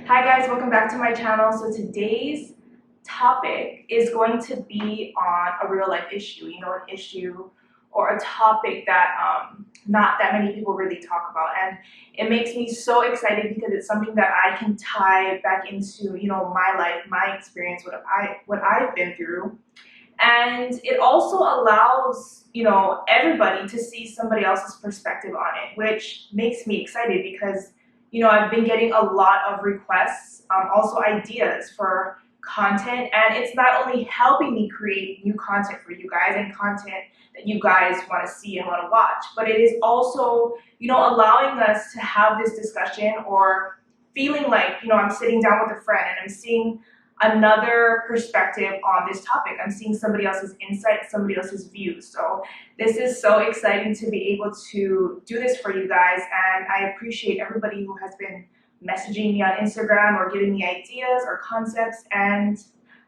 Hi guys, welcome back to my channel. So today's topic is going to be on a real life issue, an issue or a topic that not that many people really talk about. And it makes me so excited because it's something that I can tie back into, my life, my experience, what I've been through. And it also allows, everybody to see somebody else's perspective on it, which makes me excited because I've been getting a lot of requests, also ideas for content, and it's not only helping me create new content for you guys and content that you guys want to see and want to watch, but it is also, allowing us to have this discussion or feeling like, I'm sitting down with a friend and I'm seeing another perspective on this topic. I'm seeing somebody else's insight, somebody else's views. So this is so exciting to be able to do this for you guys, and I appreciate everybody who has been messaging me on Instagram or giving me ideas or concepts. And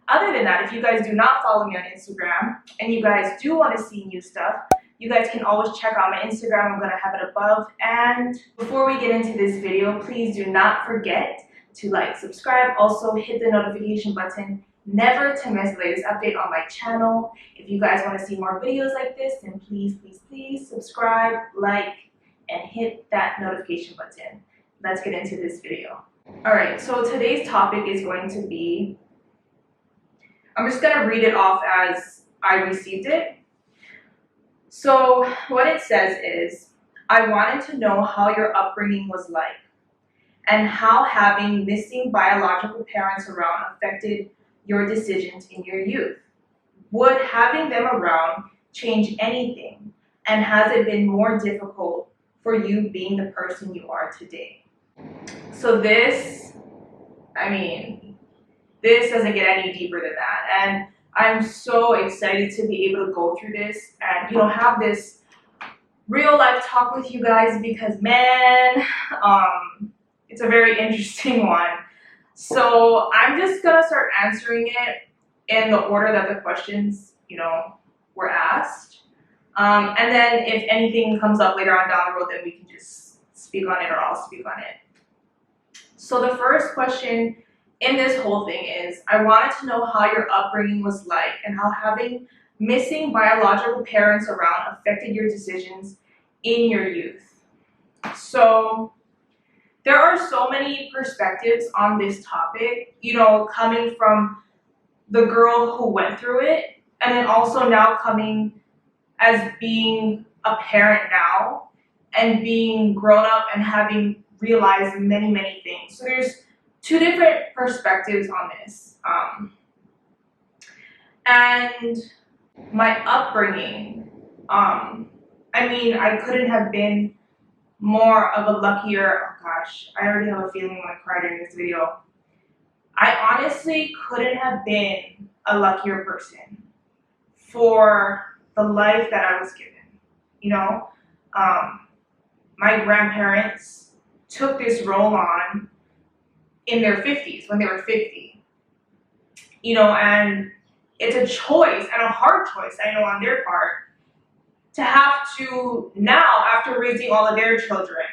other than that, if you guys do not follow me on Instagram and you guys do want to see new stuff, you guys can always check out my Instagram. I'm going to have it above. And before we get into this video, please do not forget to like, subscribe, also hit the notification button, never to miss the latest update on my channel. If you guys want to see more videos like this, then please subscribe, like, and hit that notification button. Let's get into this video. Alright, so today's topic is going to be, I'm just going to read it off as I received it. So what it says is, I wanted to know how your upbringing was like, and how having missing biological parents around affected your decisions in your youth. Would having them around change anything? And has it been more difficult for you being the person you are today? So this doesn't get any deeper than that. And I'm so excited to be able to go through this and, have this real life talk with you guys because, man, it's a very interesting one. So I'm just gonna start answering it in the order that the questions, were asked. And then if anything comes up later on down the road, then we can just speak on it, or I'll speak on it. So the first question in this whole thing is, I wanted to know how your upbringing was like and how having missing biological parents around affected your decisions in your youth. So there are so many perspectives on this topic, coming from the girl who went through it, and then also now coming as being a parent now and being grown up and having realized many things. So there's two different perspectives on this. And my upbringing, I couldn't have been more of a luckier, oh gosh, I already have a feeling when I cry during this video. I honestly couldn't have been a luckier person for the life that I was given. My grandparents took this role on in their 50s, when they were 50. And it's a choice, and a hard choice, I know, on their part, to have to now, after raising all of their children,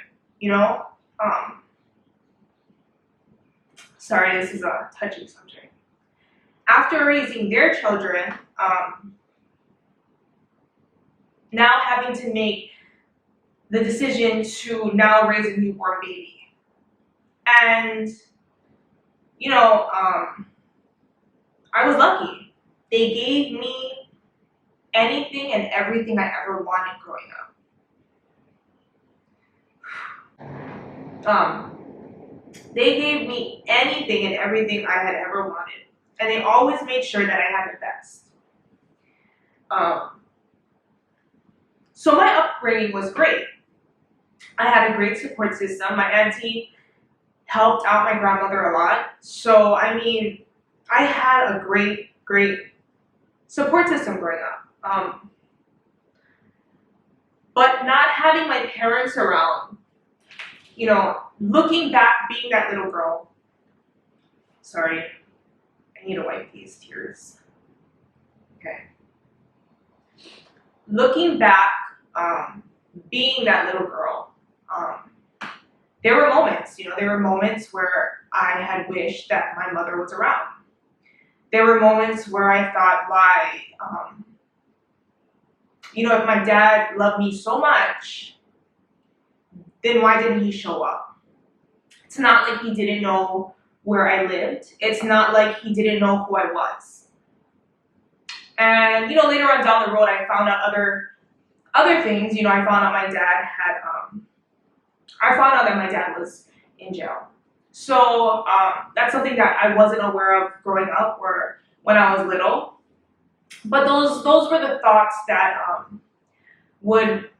sorry, this is a touchy subject. After raising their children, now having to make the decision to now raise a newborn baby. And, I was lucky. They gave me anything and everything I ever wanted growing up. They gave me anything and everything I had ever wanted, and they always made sure that I had the best. So my upbringing was great. I had a great support system. My auntie helped out my grandmother a lot. So, I had a great support system growing up. But not having my parents around, looking back, being that little girl. Sorry, I need to wipe these tears. Okay. Looking back, being that little girl, there were moments, where I had wished that my mother was around. There were moments where I thought, why, if my dad loved me so much, then why didn't he show up? It's not like he didn't know where I lived. It's not like he didn't know who I was. And, later on down the road, I found out other things. I found out that my dad was in jail. So that's something that I wasn't aware of growing up or when I was little. But those were the thoughts that would,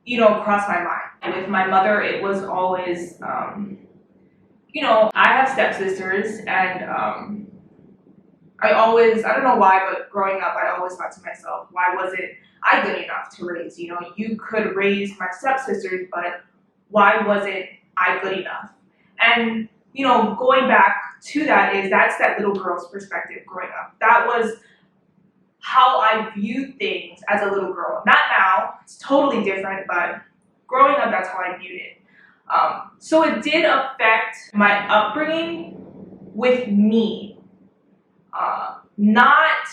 cross my mind. With my mother, it was always, I have stepsisters, and I don't know why, but growing up, I always thought to myself, why wasn't I good enough to raise? You could raise my stepsisters, but why wasn't I good enough? And, going back to that's that little girl's perspective growing up. That was how I viewed things as a little girl. Not now, it's totally different, but growing up, that's how I viewed it. So it did affect my upbringing with me. Not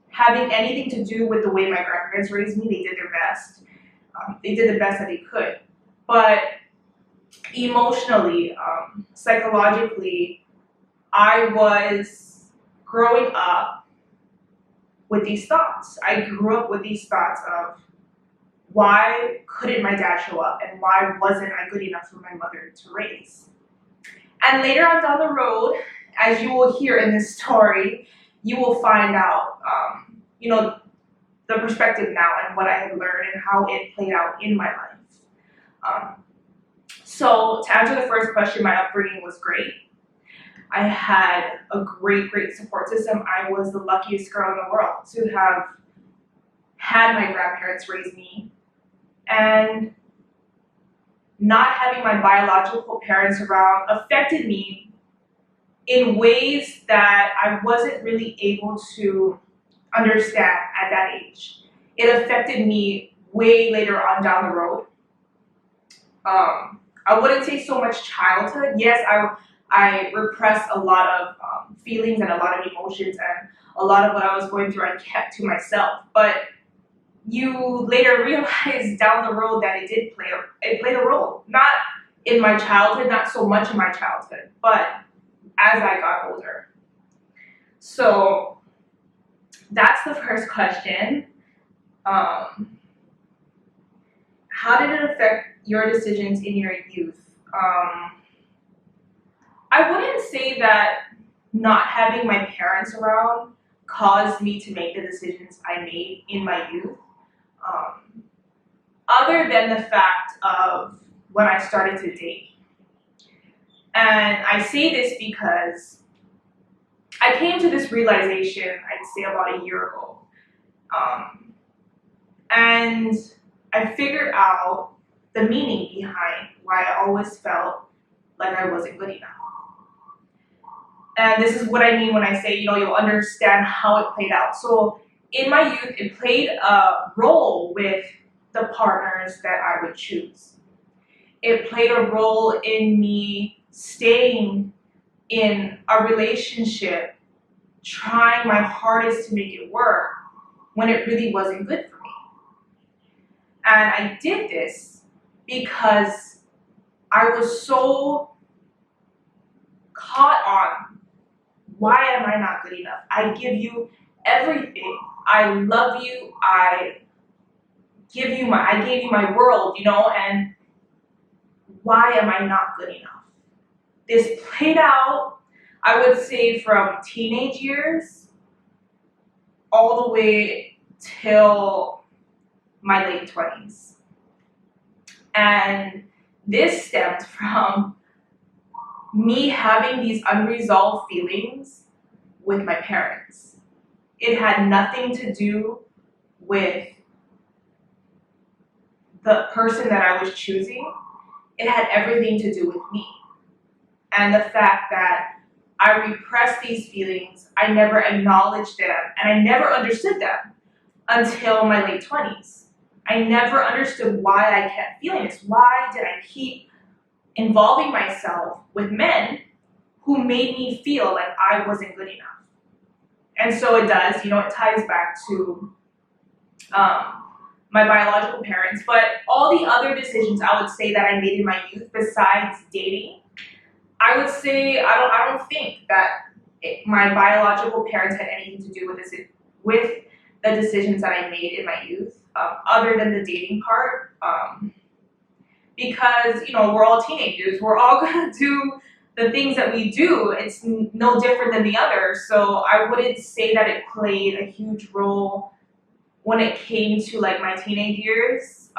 having anything to do with the way my grandparents raised me. They did their best. They did the best that they could. But emotionally, psychologically, I was growing up with these thoughts. I grew up with these thoughts of, why couldn't my dad show up, and why wasn't I good enough for my mother to raise? And later on down the road, as you will hear in this story, you will find out, the perspective now and what I had learned and how it played out in my life. So to answer the first question, my upbringing was great. I had a great support system. I was the luckiest girl in the world to have had my grandparents raise me. And not having my biological parents around affected me in ways that I wasn't really able to understand at that age. It affected me way later on down the road. I wouldn't say so much childhood. Yes, I repressed a lot of feelings and a lot of emotions, and a lot of what I was going through I kept to myself. But you later realize down the road that it played a role. Not in my childhood, not so much in my childhood, but as I got older. So that's the first question. How did it affect your decisions in your youth? I wouldn't say that not having my parents around caused me to make the decisions I made in my youth. Other than the fact of when I started to date. And I say this because I came to this realization, I'd say about a year ago. And I figured out the meaning behind why I always felt like I wasn't good enough. And this is what I mean when I say, you'll understand how it played out. So in my youth, it played a role with the partners that I would choose. It played a role in me staying in a relationship, trying my hardest to make it work when it really wasn't good for me. And I did this because I was so caught on, why am I not good enough? I give you everything. I love you. I gave you my world, and why am I not good enough? This played out, I would say, from teenage years all the way till my late 20s. And this stemmed from me having these unresolved feelings with my parents. It had nothing to do with the person that I was choosing. It had everything to do with me. And the fact that I repressed these feelings, I never acknowledged them, and I never understood them until my late 20s. I never understood why I kept feeling this. Why did I keep involving myself with men who made me feel like I wasn't good enough. And so it does, it ties back to my biological parents, but all the other decisions I would say that I made in my youth besides dating, I would say I don't think that my biological parents had anything to do with this, with the decisions that I made in my youth, other than the dating part, because we're all teenagers, we're all gonna do the things that we do. It's no different than the other, so I wouldn't say that it played a huge role when it came to like my teenage years,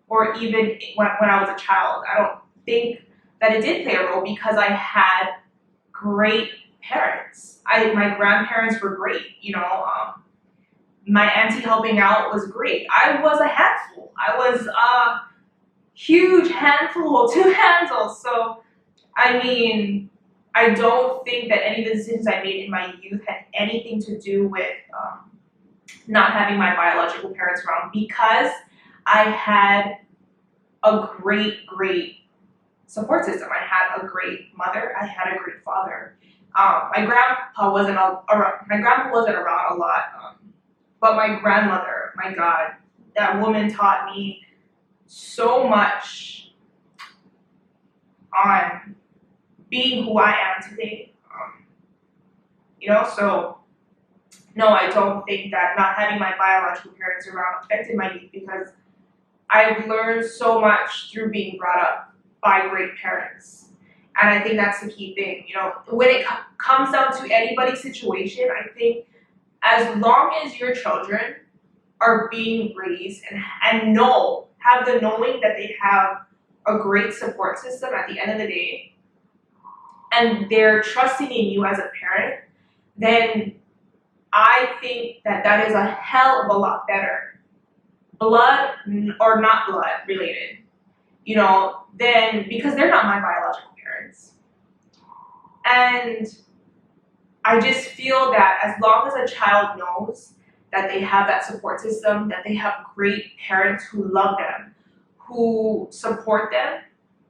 or even when I was a child. I don't think that it did play a role because I had great parents. My grandparents were great, my auntie helping out was great. I was a handful. I was a huge handful to handle. So, I mean, I don't think that any of the decisions I made in my youth had anything to do with not having my biological parents around, because I had a great support system. I had a great mother. I had a great father. My grandpa wasn't around. My grandpa wasn't around a lot, but my grandmother, my God, that woman taught me so much on being who I am today. So no, I don't think that not having my biological parents around affected my youth, because I've learned so much through being brought up by great parents. And I think that's the key thing. When it comes down to anybody's situation, I think as long as your children are being raised and have the knowing that they have a great support system at the end of the day, and they're trusting in you as a parent, then I think that is a hell of a lot better, blood or not blood related, then, because they're not my biological parents. And I just feel that as long as a child knows that they have that support system, that they have great parents who love them, who support them,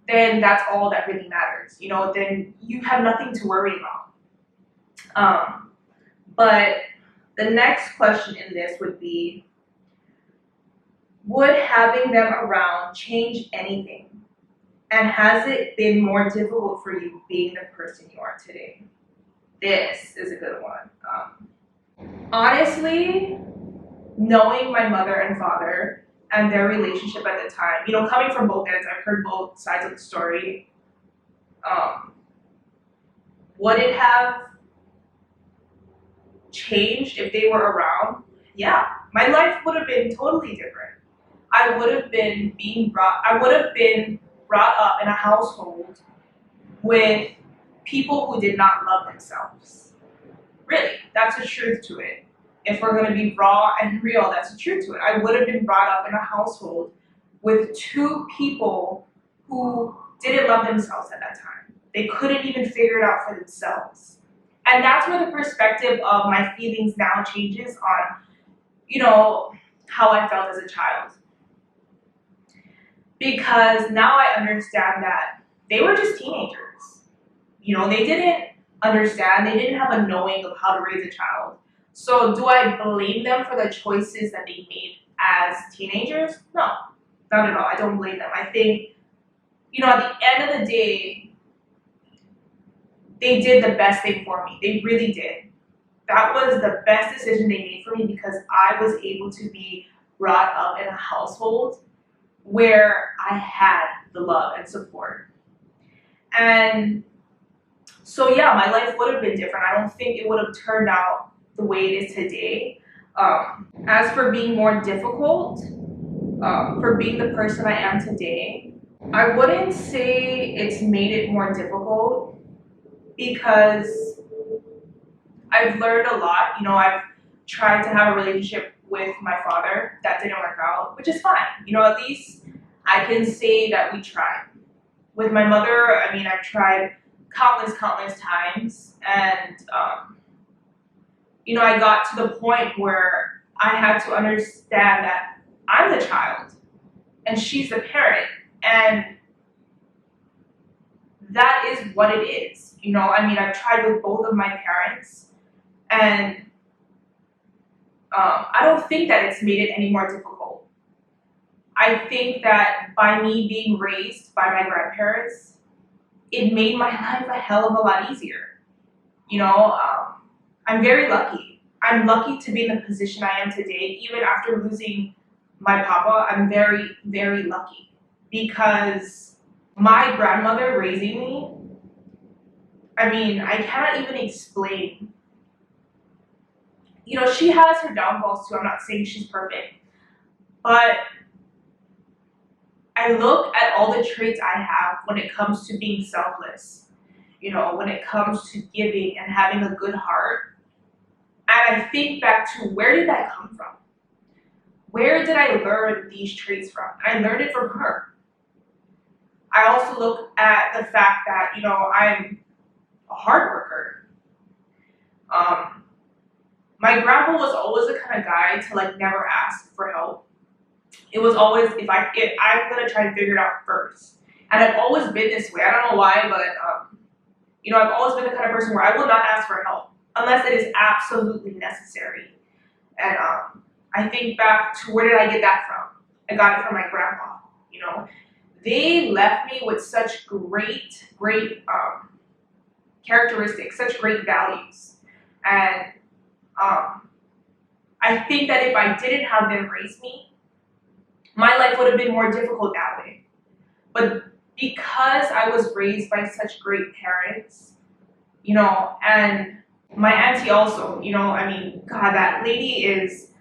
then that's all that really matters. Then you have nothing to worry about. But the next question in this would be, would having them around change anything? And has it been more difficult for you being the person you are today? This is a good one. Honestly, knowing my mother and father and their relationship at the time, coming from both ends, I've heard both sides of the story. Would it have changed if they were around? Yeah, my life would have been totally different. I would have been brought up in a household with people who did not love themselves. Really, that's the truth to it. If we're going to be raw and real, that's the truth to it. I would have been brought up in a household with two people who didn't love themselves at that time. They couldn't even figure it out for themselves. And that's where the perspective of my feelings now changes on, how I felt as a child. Because now I understand that they were just teenagers. They didn't understand, they didn't have a knowing of how to raise a child. So do I blame them for the choices that they made as teenagers? No, not at all. I don't blame them. I think, at the end of the day, they did the best thing for me. They really did. That was the best decision they made for me, because I was able to be brought up in a household where I had the love and support. And so yeah, my life would have been different. I don't think it would have turned out the way it is today. As for being more difficult, for being the person I am today, I wouldn't say it's made it more difficult, because I've learned a lot. I've tried to have a relationship with my father. That didn't work out, which is fine. At least I can say that we tried. With my mother, I've tried countless times, and I got to the point where I had to understand that I'm the child and she's the parent, and that is what it is. You know, I mean, I've tried with both of my parents, and I don't think that it's made it any more difficult. I think that by me being raised by my grandparents, it made my life a hell of a lot easier. You know, I'm very lucky. I'm lucky to be in the position I am today, even after losing my papa. I'm very, very lucky because my grandmother raising me, I mean, I cannot even explain. You know, she has her downfalls too. I'm not saying she's perfect, but I look at all the traits I have when it comes to being selfless, you know, when it comes to giving and having a good heart. And I think back to, where did that come from? Where did I learn these traits from? I learned it from her. I also look at the fact that, you know, I'm a hard worker. My grandpa was always the kind of guy to like never ask for help. It was always, if I'm gonna try and figure it out first. And I've always been this way. I don't know why, but you know, I've always been the kind of person where I will not ask for help unless it is absolutely necessary. And I think back to, where did I get that from? I got it from my grandpa. You know, they left me with such great characteristics, such great values. And I think that if I didn't have them raise me, my life would have been more difficult that way. But because I was raised by such great parents, you know, and my auntie also, you know, I mean, God, that lady is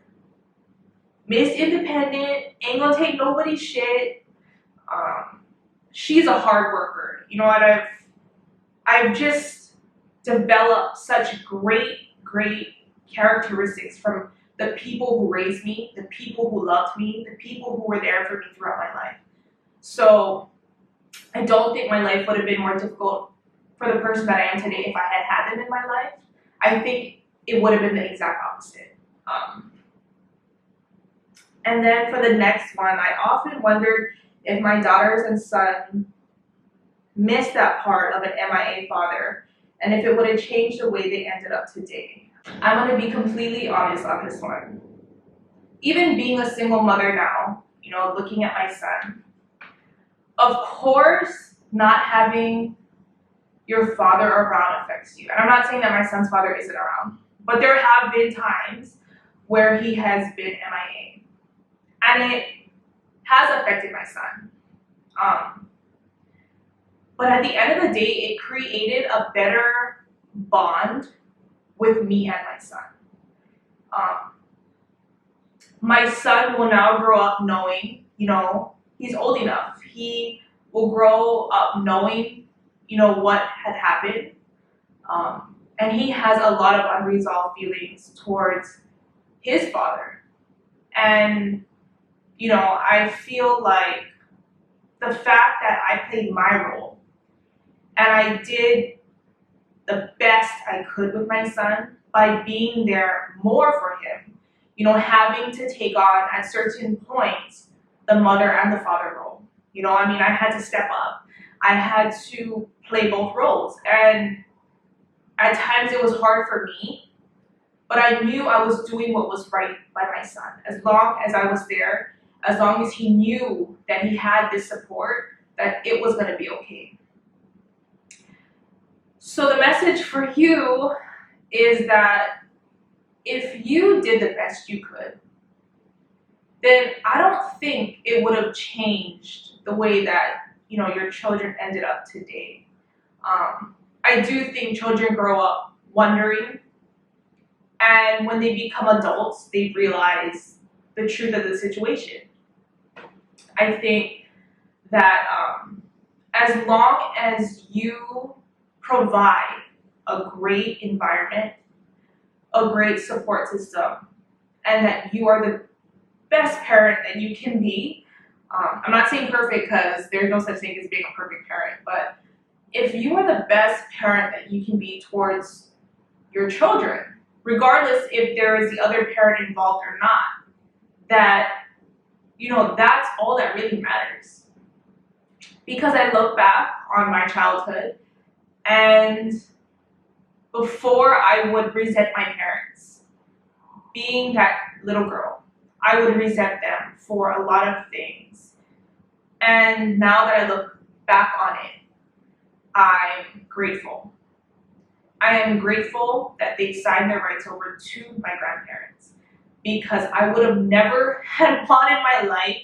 Miss Independent, ain't gonna take nobody's shit. She's a hard worker. You know what? I've just developed such great characteristics from the people who raised me, the people who loved me, the people who were there for me throughout my life. So I don't think my life would have been more difficult for the person that I am today if I had had them in my life. I think it would have been the exact opposite. And then for the next one, I often wondered if my daughters and son missed that part of an MIA father, and if it would have changed the way they ended up today. I'm going to be completely honest on this one. Even being a single mother now, you know, looking at my son, of course, not having your father around affects you. And I'm not saying that my son's father isn't around, but there have been times where he has been MIA. And it has affected my son. But at the end of the day, it created a better bond with me and my son. My son will now grow up knowing, you know, he's old enough. He will grow up knowing, you know, what had happened. And he has a lot of unresolved feelings towards his father. And, you know, I feel like the fact that I played my role and I did the best I could with my son by being there more for him, you know, having to take on at certain points the mother and the father role. You know, I mean, I had to step up. I had to play both roles. And at times it was hard for me, but I knew I was doing what was right by my son. As long as I was there, as long as he knew that he had this support, that it was going to be okay. So the message for you is that if you did the best you could, then I don't think it would have changed the way that, you know, your children ended up today. I do think children grow up wondering, and when they become adults, they realize the truth of the situation. I think that as long as you provide a great environment, a great support system, and that you are the best parent that you can be. I'm not saying perfect because there's no such thing as being a perfect parent, but if you are the best parent that you can be towards your children, regardless if there is the other parent involved or not, that, you know, that's all that really matters. Because I look back on my childhood And before, I would resent my parents. Being that little girl, I would resent them for a lot of things. And now that I look back on it, I'm grateful. I am grateful that they signed their rights over to my grandparents, because I would have never had planned in my life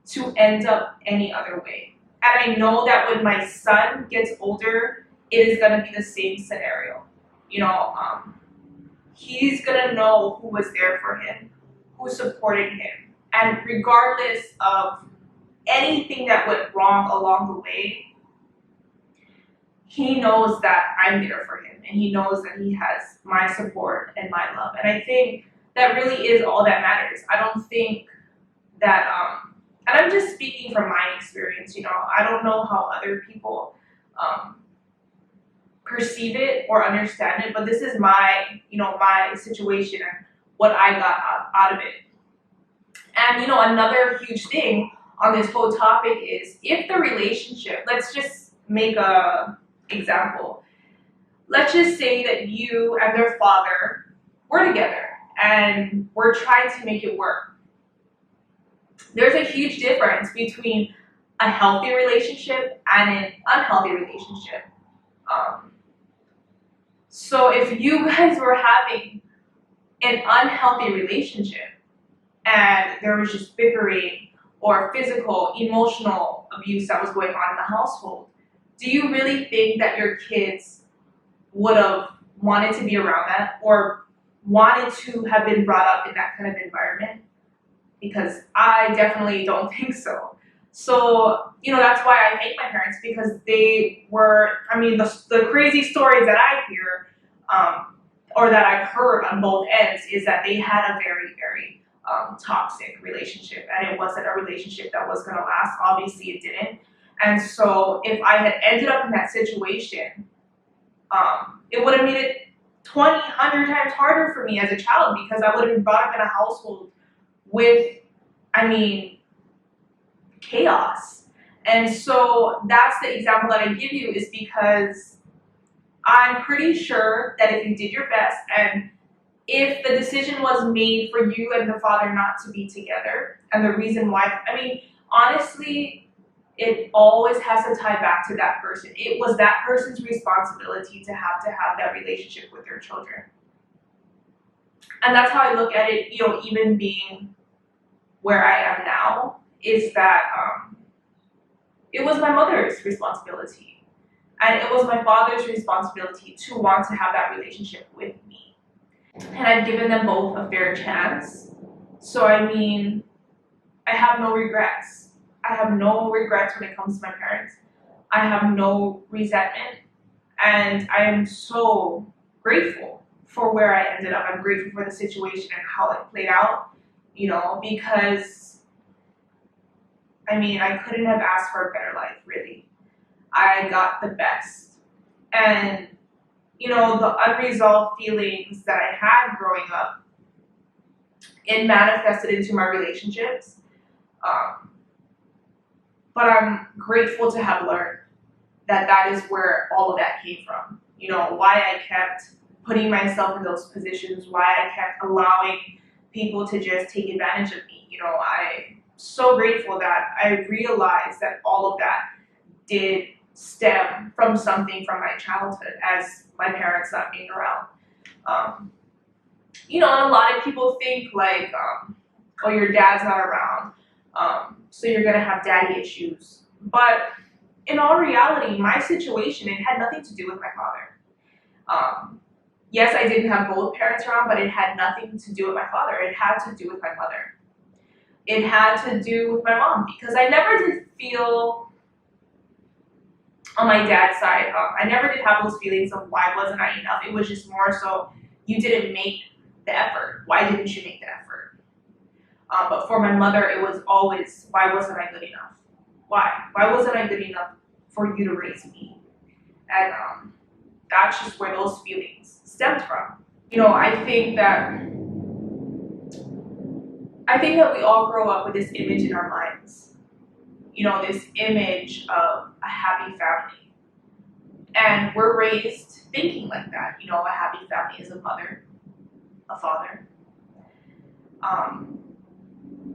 to end up any other way. And I know that when my son gets older, it is going to be the same scenario. He's going to know who was there for him, who supported him. And regardless of anything that went wrong along the way, he knows that I'm there for him, and he knows that he has my support and my love. And I think that really is all that matters. I don't think that, and I'm just speaking from my experience, I don't know how other people perceive it or understand it, but this is my, my situation and what I got out of it. And, another huge thing on this whole topic is, if the relationship, let's just make a example. Let's just say that you and their father were together and we're trying to make it work. There's a huge difference between a healthy relationship and an unhealthy relationship. So if you guys were having an unhealthy relationship and there was just bickering or physical, emotional abuse that was going on in the household, do you really think that your kids would have wanted to be around that or wanted to have been brought up in that kind of environment? Because I definitely don't think so. So, that's why I hate my parents, because they were, the crazy stories that I hear, or that I've heard on both ends, is that they had a very, very toxic relationship, and it wasn't a relationship that was gonna last. Obviously it didn't. And so if I had ended up in that situation, it would have made it 20, 100 times harder for me as a child, because I would have been brought up in a household with, chaos. And so that's the example that I give you, is because I'm pretty sure that if you did your best, and if the decision was made for you and the father not to be together, and the reason why, honestly, it always has to tie back to that person. It was that person's responsibility to have that relationship with their children. And that's how I look at it, even being where I am now, is that it was my mother's responsibility. And it was my father's responsibility to want to have that relationship with me. And I've given them both a fair chance. So I have no regrets. I have no regrets when it comes to my parents. I have no resentment. And I am so grateful for where I ended up. I'm grateful for the situation and how it played out, because I couldn't have asked for a better life, really. I got the best. And, the unresolved feelings that I had growing up, it manifested into my relationships. But I'm grateful to have learned that is where all of that came from. Why I kept putting myself in those positions, why I kept allowing people to just take advantage of me. I'm so grateful that I realized that all of that did stem from something from my childhood, as my parents not being around. And a lot of people think like, oh, your dad's not around, so you're gonna have daddy issues. But in all reality, my situation, it had nothing to do with my father. Yes, I didn't have both parents around, but it had nothing to do with my father. It had to do with my mother. It had to do with my mom, because I never did feel, on my dad's side, I never did have those feelings of why wasn't I enough. It was just more so, you didn't make the effort. Why didn't you make the effort? But for my mother, it was always, why wasn't I good enough? Why? Why wasn't I good enough for you to raise me? And that's just where those feelings stemmed from. I think that we all grow up with this image in our minds. This image of a happy family. And we're raised thinking like that. You know, a happy family is a mother, a father,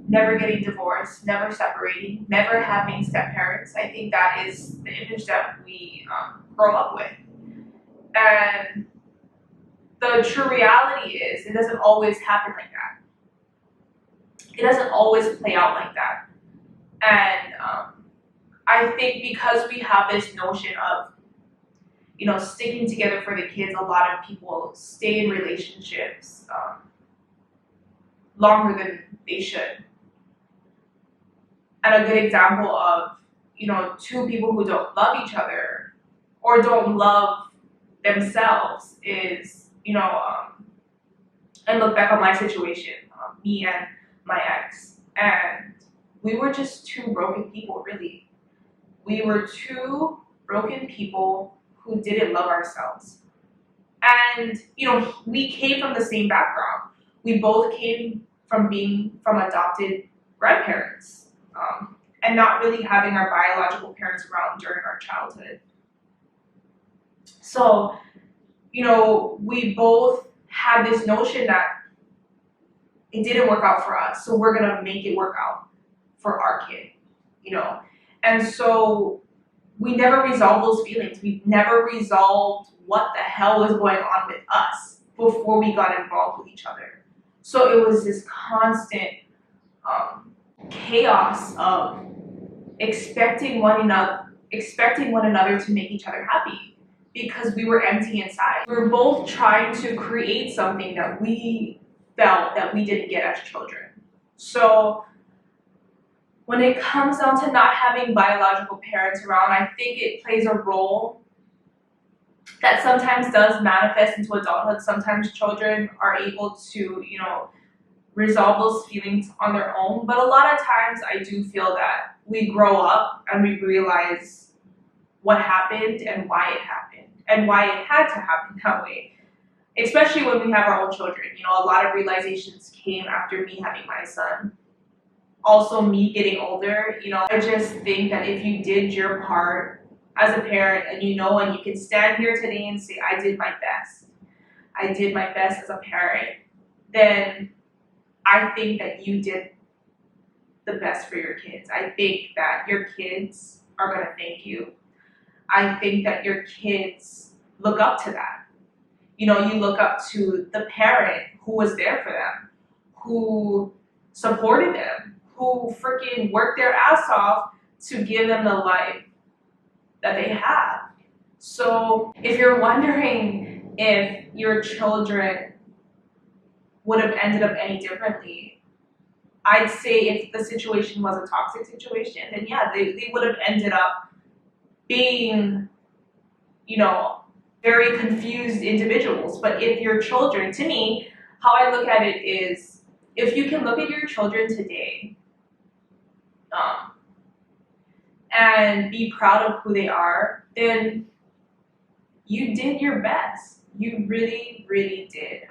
never getting divorced, never separating, never having step parents. I think that is the image that we grow up with. And the true reality is, it doesn't always happen like that. It doesn't always play out like that. And I think because we have this notion of, you know, sticking together for the kids, a lot of people stay in relationships longer than they should. And a good example of, you know, two people who don't love each other or don't love themselves is, you know, I look back on my situation, me and my ex, and we were just two broken people, really. We were two broken people who didn't love ourselves. And, you know, we came from the same background. We both came from being from adopted grandparents, and not really having our biological parents around during our childhood. So, you know, we both had this notion that it didn't work out for us, so we're gonna make it work out for our kid, you know? And so we never resolved those feelings. We never resolved what the hell was going on with us before we got involved with each other. So it was this constant chaos of expecting one another to make each other happy because we were empty inside. We were both trying to create something that we felt that we didn't get as children. So when it comes down to not having biological parents around, I think it plays a role that sometimes does manifest into adulthood. Sometimes children are able to, you know, resolve those feelings on their own. But a lot of times I do feel that we grow up and we realize what happened and why it happened and why it had to happen that way. Especially when we have our own children. You know, a lot of realizations came after me having my son. Also me getting older, you know, I just think that if you did your part as a parent and you know, and you can stand here today and say, I did my best as a parent, then I think that you did the best for your kids. I think that your kids are going to thank you. I think that your kids look up to that. You know, you look up to the parent who was there for them, who supported them, who freaking worked their ass off to give them the life that they have. So if you're wondering if your children would have ended up any differently, I'd say if the situation was a toxic situation, then yeah, they would have ended up being, you know, very confused individuals. But if your children, to me, how I look at it is, if you can look at your children today and be proud of who they are, then you did your best. You really, really did.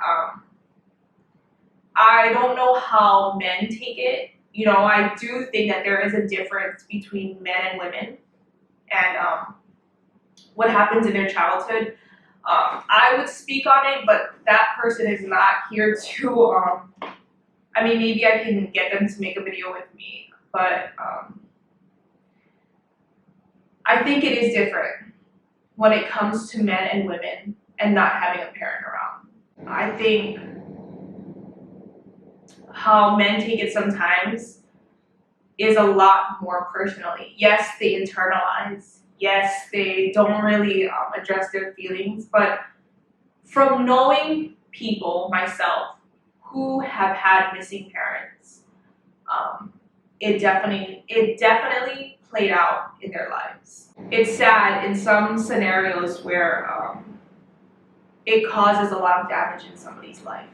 I don't know how men take it. You know, I do think that there is a difference between men and women and what happens in their childhood. I would speak on it, but that person is not here to, I mean, maybe I can get them to make a video with me, but I think it is different when it comes to men and women and not having a parent around. I think how men take it sometimes is a lot more personally. Yes, they internalize. Yes, they don't really address their feelings, but from knowing people, myself, who have had missing parents, it definitely played out in their lives. It's sad in some scenarios where it causes a lot of damage in somebody's life.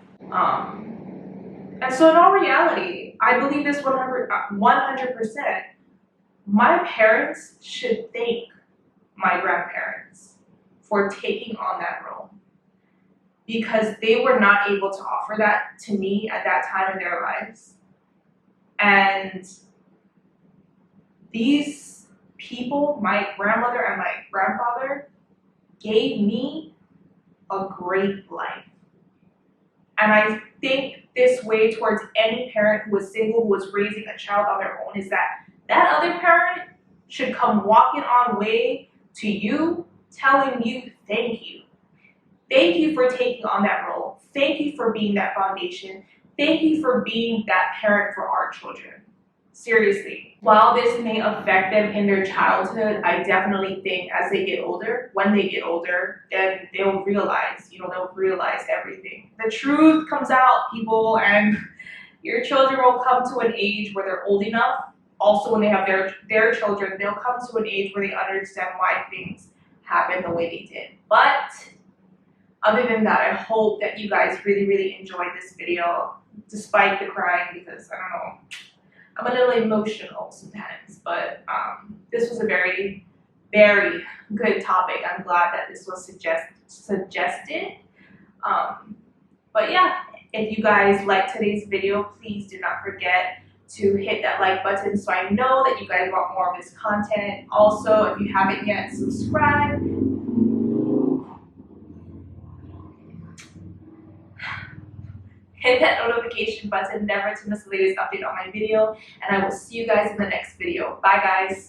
And so in all reality, I believe this 100%. My parents should thank my grandparents for taking on that role, because they were not able to offer that to me at that time in their lives. And these people, my grandmother and my grandfather, gave me a great life. And I think this way towards any parent who is single, who is raising a child on their own, is that that other parent should come walking on way to you, telling you thank you. Thank you for taking on that role. Thank you for being that foundation. Thank you for being that parent for our children. Seriously. While this may affect them in their childhood, I definitely think as they get older, when they get older, then they'll realize, they'll realize everything. The truth comes out, people, and your children will come to an age where they're old enough. Also, when they have their children, they'll come to an age where they understand why things happen the way they did. But other than that, I hope that you guys really, really enjoyed this video, despite the crying, because I don't know, I'm a little emotional sometimes, but this was a very, very good topic. I'm glad that this was suggested. But yeah, if you guys like today's video, please do not forget to hit that like button so I know that you guys want more of this content. Also, if you haven't yet, subscribe. Hit that notification button never to miss the latest update on my video, and I will see you guys in the next video. Bye guys.